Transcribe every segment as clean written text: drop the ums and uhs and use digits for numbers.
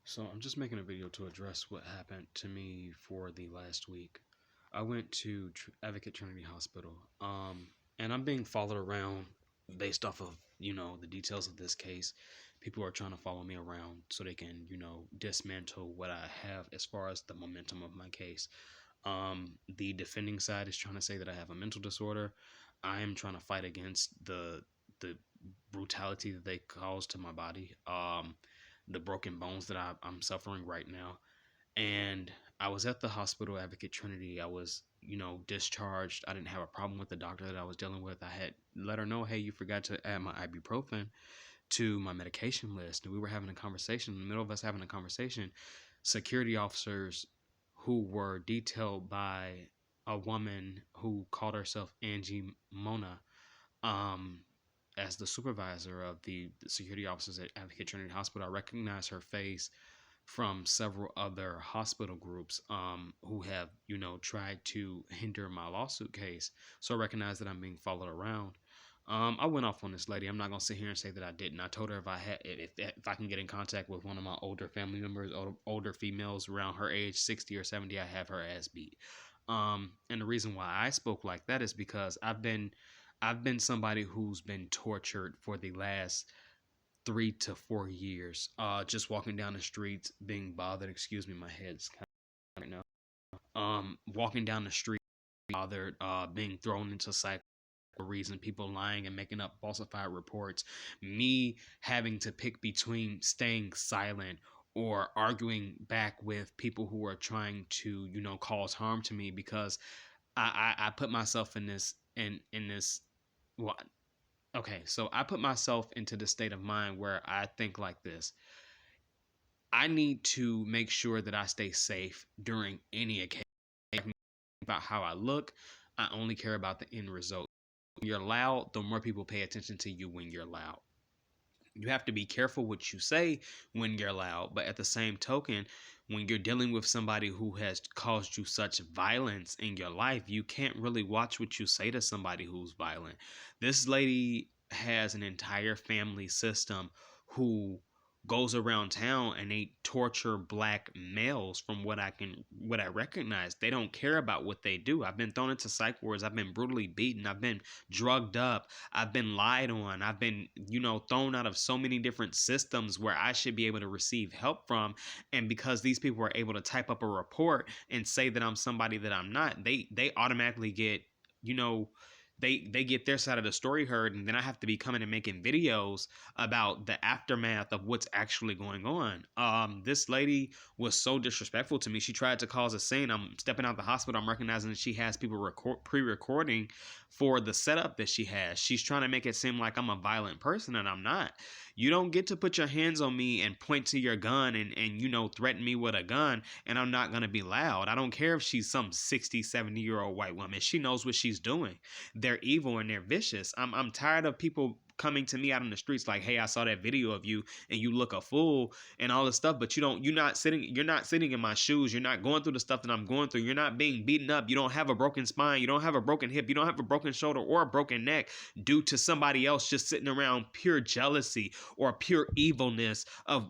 So I'm just making a video to address what happened to me for the last week. I went to Advocate Trinity Hospital, and I'm being followed around based off of the details of this case. People are trying to follow me around so they can dismantle what I have as far as the momentum of my case. The defending side is trying to say that I have a mental disorder. I am trying to fight against the brutality that they caused to my body. The broken bones that I'm suffering right now. And I was at the hospital, Advocate Trinity. I was, discharged. I didn't have a problem with the doctor that I was dealing with. I had let her know, hey, you forgot to add my ibuprofen to my medication list. And we were having a conversation. In the middle of us having a conversation, security officers who were detailed by a woman who called herself Angie Mona, um, as the supervisor of the security officers at Advocate Trinity Hospital. I recognize her face from several other hospital groups who have, tried to hinder my lawsuit case. So I recognize that I'm being followed around. I went off on this lady. I'm not gonna sit here and say that I didn't. I told her if I can get in contact with one of my older family members, older females around her age, 60 or 70, I have her ass beat. And the reason why I spoke like that is because I've been somebody who's been tortured for the last 3 to 4 years. Just walking down the streets, being bothered. Excuse me, my head's kind of right now. Walking down the street, bothered. Being thrown into psych reason, people lying and making up falsified reports, me having to pick between staying silent or arguing back with people who are trying to, cause harm to me because I put myself in this what okay, so I put myself into the state of mind where I think like this. I need to make sure that I stay safe during any occasion. About how I look, I only care about the end result. When you're loud, the more people pay attention to you when you're loud. You have to be careful what you say when you're loud, but at the same token, when you're dealing with somebody who has caused you such violence in your life, you can't really watch what you say to somebody who's violent. This lady has an entire family system who goes around town and they torture black males. From what I recognize, they don't care about what they do. I've been thrown into psych wards. I've been brutally beaten. I've been drugged up. I've been lied on. I've been, thrown out of so many different systems where I should be able to receive help from. And because these people are able to type up a report and say that I'm somebody that I'm not, they automatically get, you know, they get their side of the story heard, and then I have to be coming and making videos about the aftermath of what's actually going on. This lady was so disrespectful to me. She tried to cause a scene. I'm stepping out the hospital. I'm recognizing that she has people pre-recording for the setup that she has. She's trying to make it seem like I'm a violent person, and I'm not. You don't get to put your hands on me and point to your gun and threaten me with a gun, and I'm not going to be loud. I don't care if she's some 60, 70-year-old white woman. She knows what she's doing. They're evil and they're vicious. I'm tired of people coming to me out in the streets like, hey, I saw that video of you and you look a fool and all this stuff, but you're not sitting in my shoes. You're not going through the stuff that I'm going through. You're not being beaten up. You don't have a broken spine. You don't have a broken hip. You don't have a broken shoulder or a broken neck due to somebody else just sitting around pure jealousy or pure evilness of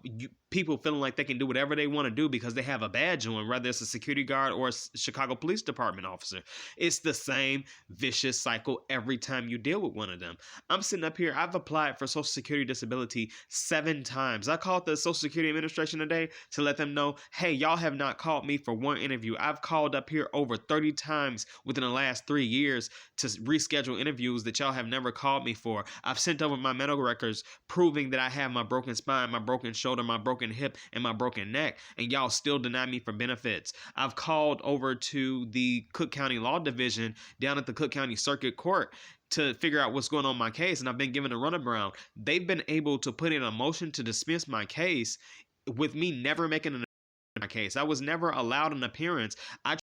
people feeling like they can do whatever they want to do because they have a badge on, whether it's a security guard or a Chicago Police Department officer. It's the same vicious cycle every time you deal with one of them. I'm sitting up here, I've applied for Social Security disability 7 times. I called the Social Security Administration today to let them know, hey, y'all have not called me for one interview. I've called up here over 30 times within the last 3 years to reschedule interviews that y'all have never called me for. I've sent over my medical records proving that I have my broken spine, my broken shoulder, my broken hip, and my broken neck, and y'all still deny me for benefits. I've called over to the Cook County Law Division down at the Cook County Circuit Court to figure out what's going on in my case, and I've been given a runaround. They've been able to put in a motion to dismiss my case with me never making an my case. I was never allowed an appearance. I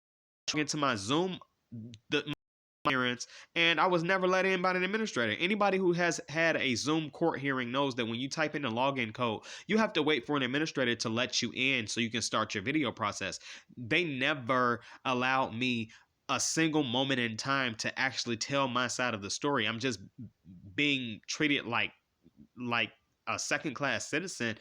tried into my Zoom appearance, and I was never let in by an administrator. Anybody who has had a Zoom court hearing knows that when you type in the login code, you have to wait for an administrator to let you in so you can start your video process. They never allowed me a single moment in time to actually tell my side of the story. I'm just being treated like a second-class citizen,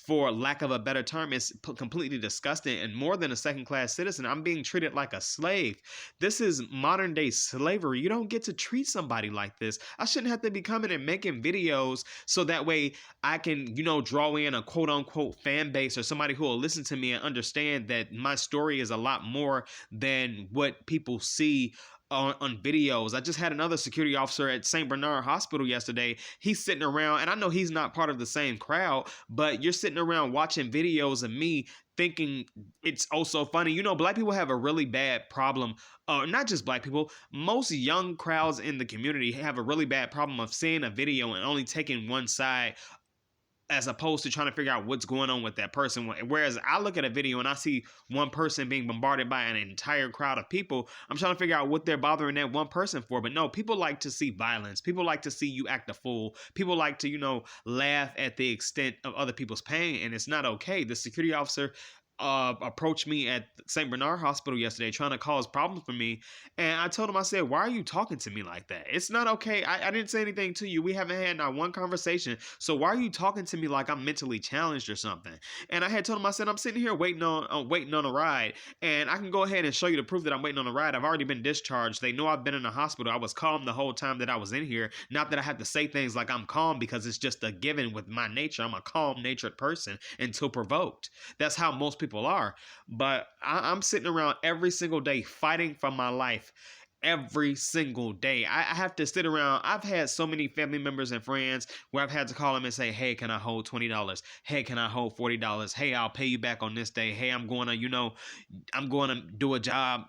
for lack of a better term, is completely disgusting. And more than a second-class citizen, I'm being treated like a slave. This is modern-day slavery. You don't get to treat somebody like this. I shouldn't have to be coming and making videos so that way I can, draw in a quote-unquote fan base or somebody who will listen to me and understand that my story is a lot more than what people see on videos. I just had another security officer at St. Bernard Hospital yesterday. He's sitting around, and I know he's not part of the same crowd, but you're sitting around watching videos of me thinking it's also funny. Black people have a really bad problem. Not just black people. Most young crowds in the community have a really bad problem of seeing a video and only taking one side, as opposed to trying to figure out what's going on with that person. Whereas I look at a video and I see one person being bombarded by an entire crowd of people, I'm trying to figure out what they're bothering that one person for. But no, people like to see violence. People like to see you act a fool. People like to, laugh at the extent of other people's pain, and it's not okay. The security officer approached me at St. Bernard Hospital yesterday trying to cause problems for me. And I told him, I said, why are you talking to me like that? It's not okay. I didn't say anything to you. We haven't had not one conversation. So why are you talking to me like I'm mentally challenged or something? And I had told him, I said, I'm sitting here waiting on a ride, and I can go ahead and show you the proof that I'm waiting on a ride. I've already been discharged. They know I've been in the hospital. I was calm the whole time that I was in here. Not that I have to say things like I'm calm, because it's just a given with my nature. I'm a calm-natured person until provoked. That's how most people are. But I'm sitting around every single day fighting for my life. Every single day I have to sit around. I've had so many family members and friends where I've had to call them and say, hey, can I hold $20? Hey, can I hold $40? Hey, I'll pay you back on this day. Hey, I'm going to do a job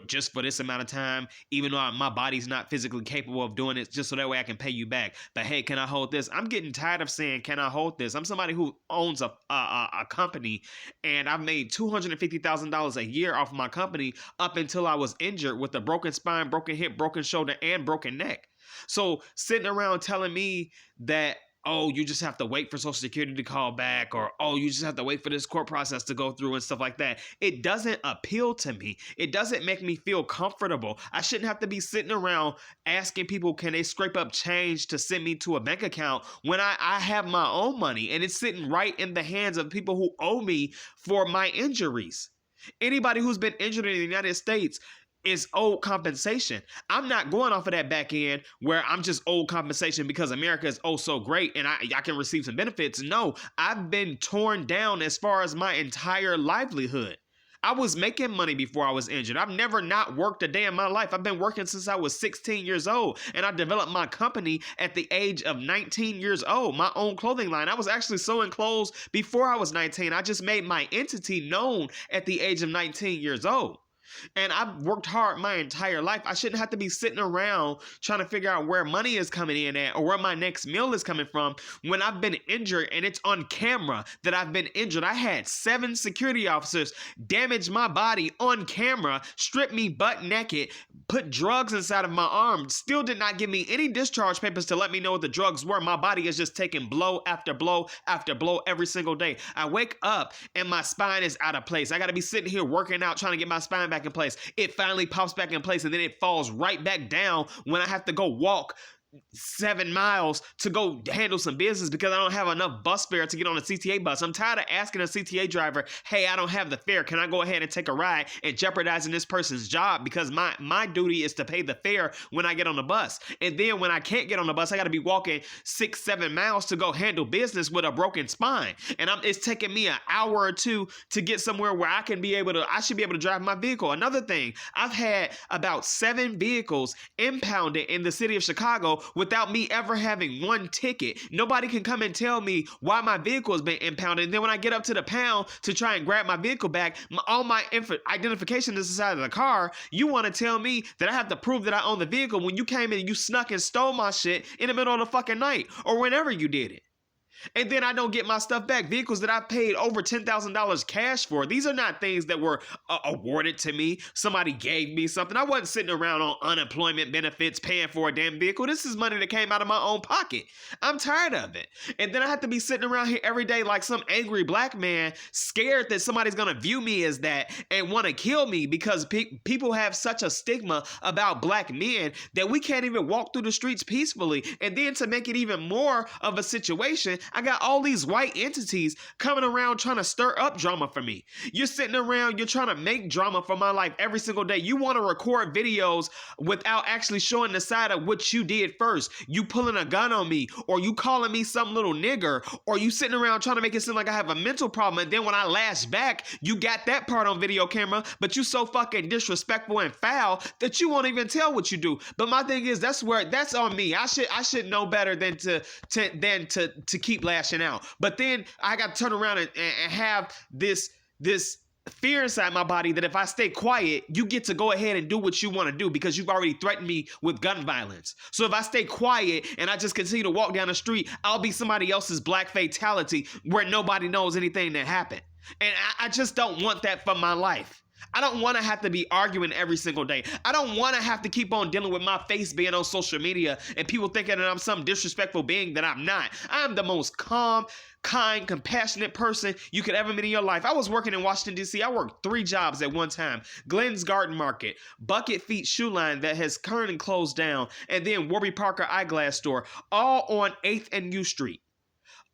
just for this amount of time, even though my body's not physically capable of doing it, just so that way I can pay you back. But hey, can I hold this? I'm getting tired of saying, can I hold this? I'm somebody who owns a company, and I've made $250,000 a year off of my company up until I was injured with a broken spine, broken hip, broken shoulder, and broken neck. So sitting around telling me that, oh, you just have to wait for Social Security to call back, or, oh, you just have to wait for this court process to go through and stuff like that, it doesn't appeal to me. It doesn't make me feel comfortable. I shouldn't have to be sitting around asking people, can they scrape up change to send me to a bank account when I have my own money, and it's sitting right in the hands of people who owe me for my injuries. Anybody who's been injured in the United States is owed compensation. I'm not going off of that back end where I'm just owed compensation because America is oh so great and I can receive some benefits. No, I've been torn down as far as my entire livelihood. I was making money before I was injured. I've never not worked a day in my life. I've been working since I was 16 years old, and I developed my company at the age of 19 years old, my own clothing line. I was actually sewing clothes before I was 19. I just made my entity known at the age of 19 years old. And I've worked hard my entire life. I shouldn't have to be sitting around trying to figure out where money is coming in at or where my next meal is coming from when I've been injured and it's on camera that I've been injured. I had 7 security officers damage my body on camera, strip me butt naked, put drugs inside of my arm, still did not give me any discharge papers to let me know what the drugs were. My body is just taking blow after blow after blow every single day. I wake up and my spine is out of place. I got to be sitting here working out, trying to get my spine back in place. It finally pops back in place, and then it falls right back down when I have to go walk 7 miles to go handle some business because I don't have enough bus fare to get on a CTA bus. I'm tired of asking a CTA driver, hey, I don't have the fare. Can I go ahead and take a ride, and jeopardizing this person's job because my duty is to pay the fare when I get on the bus. And then when I can't get on the bus, I got to be walking 6-7 miles to go handle business with a broken spine. And it's taking me an hour or two to get somewhere where I should be able to drive my vehicle. Another thing, I've had about 7 vehicles impounded in the city of Chicago without me ever having one ticket. Nobody can come and tell me why my vehicle has been impounded. And then when I get up to the pound to try and grab my vehicle back, all my identification is inside of the car. You want to tell me that I have to prove that I own the vehicle when you came in and you snuck and stole my shit in the middle of the fucking night or whenever you did it. And then I don't get my stuff back. Vehicles that I paid over $10,000 cash for. These are not things that were awarded to me. Somebody gave me something. I wasn't sitting around on unemployment benefits paying for a damn vehicle. This is money that came out of my own pocket. I'm tired of it. And then I have to be sitting around here every day like some angry black man, scared that somebody's going to view me as that and want to kill me because people have such a stigma about black men that we can't even walk through the streets peacefully. And then to make it even more of a situation, I got all these white entities coming around trying to stir up drama for me. You're sitting around, you're trying to make drama for my life every single day. You want to record videos without actually showing the side of what you did first. You pulling a gun on me, or you calling me some little nigger, or you sitting around trying to make it seem like I have a mental problem. And then when I lash back, you got that part on video camera, but you so fucking disrespectful and foul that you won't even tell what you do. But my thing is, that's on me. I should know better than to keep lashing out. But then I got to turn around and have this fear inside my body that if I stay quiet, you get to go ahead and do what you want to do because you've already threatened me with gun violence. So if I stay quiet and I just continue to walk down the street, I'll be somebody else's black fatality where nobody knows anything that happened. And I just don't want that for my life. I don't want to have to be arguing every single day. I don't want to have to keep on dealing with my face being on social media and people thinking that I'm some disrespectful being that I'm not. I'm the most calm, kind, compassionate person you could ever meet in your life. I was working in Washington, D.C. I worked 3 jobs at one time. Glenn's Garden Market, Bucket Feet Shoe Line that has currently closed down, and then Warby Parker Eyeglass Store, all on 8th and U Street.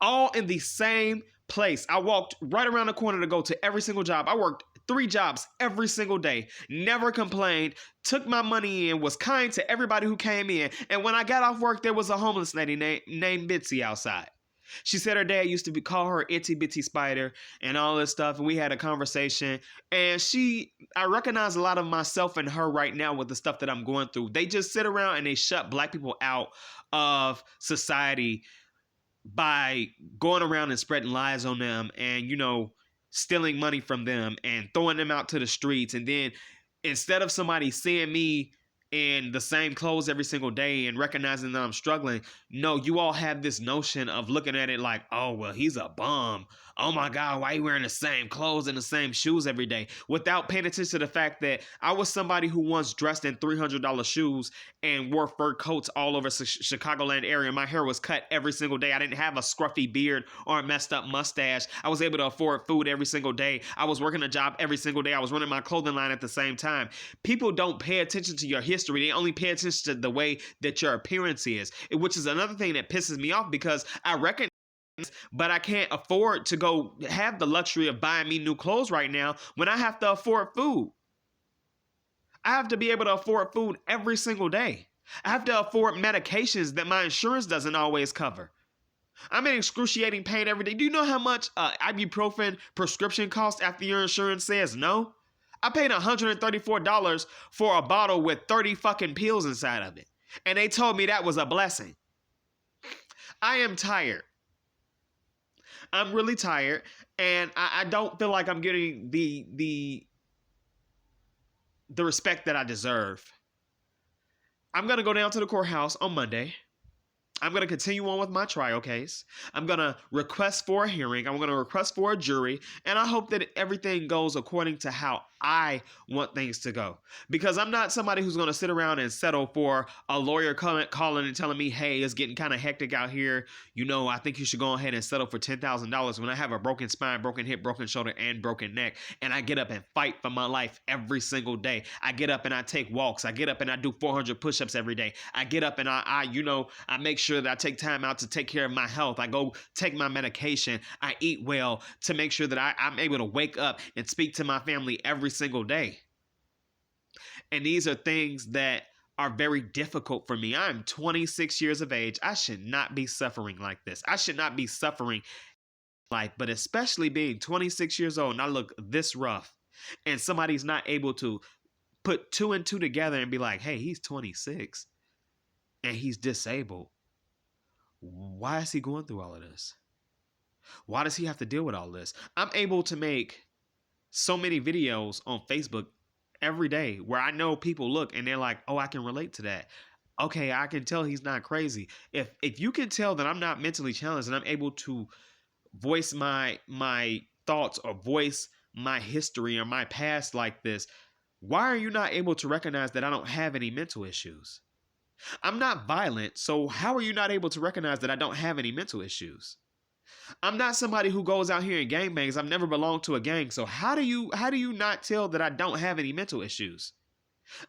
All in the same place. I walked right around the corner to go to every single job. I worked 3 jobs every single day, never complained, took my money in, was kind to everybody who came in. And when I got off work, there was a homeless lady named Bitsy outside. She said her dad used to call her Itsy Bitsy Spider and all this stuff. And we had a conversation. And I recognize a lot of myself in her right now with the stuff that I'm going through. They just sit around and they shut black people out of society by going around and spreading lies on them and, stealing money from them and throwing them out to the streets. And then instead of somebody seeing me in the same clothes every single day and recognizing that I'm struggling, no, you all have this notion of looking at it like, oh, well, he's a bum. Oh my God, why are you wearing the same clothes and the same shoes every day? Without paying attention to the fact that I was somebody who once dressed in $300 shoes and wore fur coats all over Chicagoland area. My hair was cut every single day. I didn't have a scruffy beard or a messed up mustache. I was able to afford food every single day. I was working a job every single day. I was running my clothing line at the same time. People don't pay attention to your history. They only pay attention to the way that your appearance is, which is another thing that pisses me off because I reckon, but I can't afford to go have the luxury of buying me new clothes right now when I have to afford food. I have to be able to afford food every single day. I have to afford medications that my insurance doesn't always cover. I'm in excruciating pain every day. Do you know how much ibuprofen prescription costs after your insurance says no? I paid $134 for a bottle with 30 fucking pills inside of it. And they told me that was a blessing. I am tired. I'm really tired, and I don't feel like I'm getting the respect that I deserve. I'm going to go down to the courthouse on Monday. I'm going to continue on with my trial case. I'm going to request for a hearing. I'm going to request for a jury, and I hope that everything goes according to how I want things to go. Because I'm not somebody who's going to sit around and settle for a lawyer calling and telling me, hey, it's getting kind of hectic out here. I think you should go ahead and settle for $10,000 when I have a broken spine, broken hip, broken shoulder, and broken neck. And I get up and fight for my life every single day. I get up and I take walks. I get up and I do 400 push-ups every day. I get up and I make sure that I take time out to take care of my health. I go take my medication. I eat well to make sure that I'm able to wake up and speak to my family every single day. And these are things that are very difficult for me. I'm 26 years of age. I should not be suffering like this. I should not be suffering life, but especially being 26 years old and I look this rough and somebody's not able to put 2 and 2 together and be like, hey, he's 26 and he's disabled. Why is he going through all of this? Why does he have to deal with all this? I'm able to make so many videos on Facebook every day where I know people look and they're like, oh, I can relate to that. Okay, I can tell he's not crazy. If you can tell that I'm not mentally challenged and I'm able to voice my thoughts or voice my history or my past like this, why are you not able to recognize that I don't have any mental issues? I'm not violent, so how are you not able to recognize that I don't have any mental issues? I'm not somebody who goes out here and gangbangs. I've never belonged to a gang, so how do you not tell that I don't have any mental issues?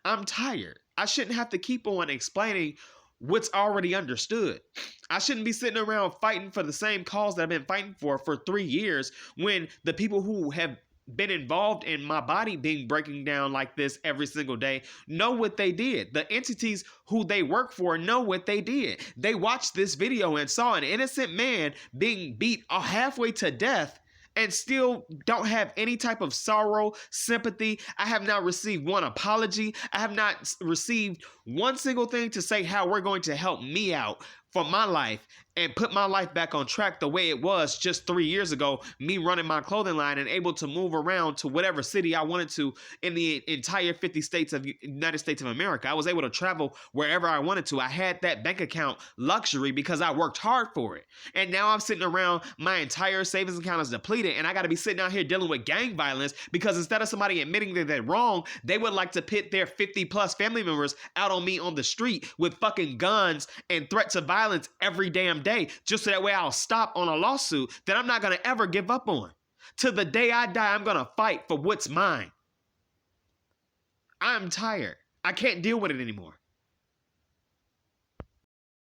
I'm tired. I shouldn't have to keep on explaining what's already understood. I shouldn't be sitting around fighting for the same cause that I've been fighting for 3 years when the people who have been involved in my body being breaking down like this every single day know what they did. The entities who they work for know what they did. They watched this video and saw an innocent man being beat halfway to death and still don't have any type of sorrow, sympathy. I have not received one apology. I have not received one single thing to say how we're going to help me out for my life and put my life back on track the way it was just 3 years ago, me running my clothing line and able to move around to whatever city I wanted to in the entire 50 states of United States of America. I was able to travel wherever I wanted to. I had that bank account luxury because I worked hard for it. And now I'm sitting around, my entire savings account is depleted, and I got to be sitting out here dealing with gang violence because instead of somebody admitting that they're wrong, they would like to pit their 50 plus family members out on me on the street with fucking guns and threats of violence every damn day, just so that way I'll stop on a lawsuit that I'm not going to ever give up on. To the day I die, I'm going to fight for what's mine. I'm tired. I can't deal with it anymore.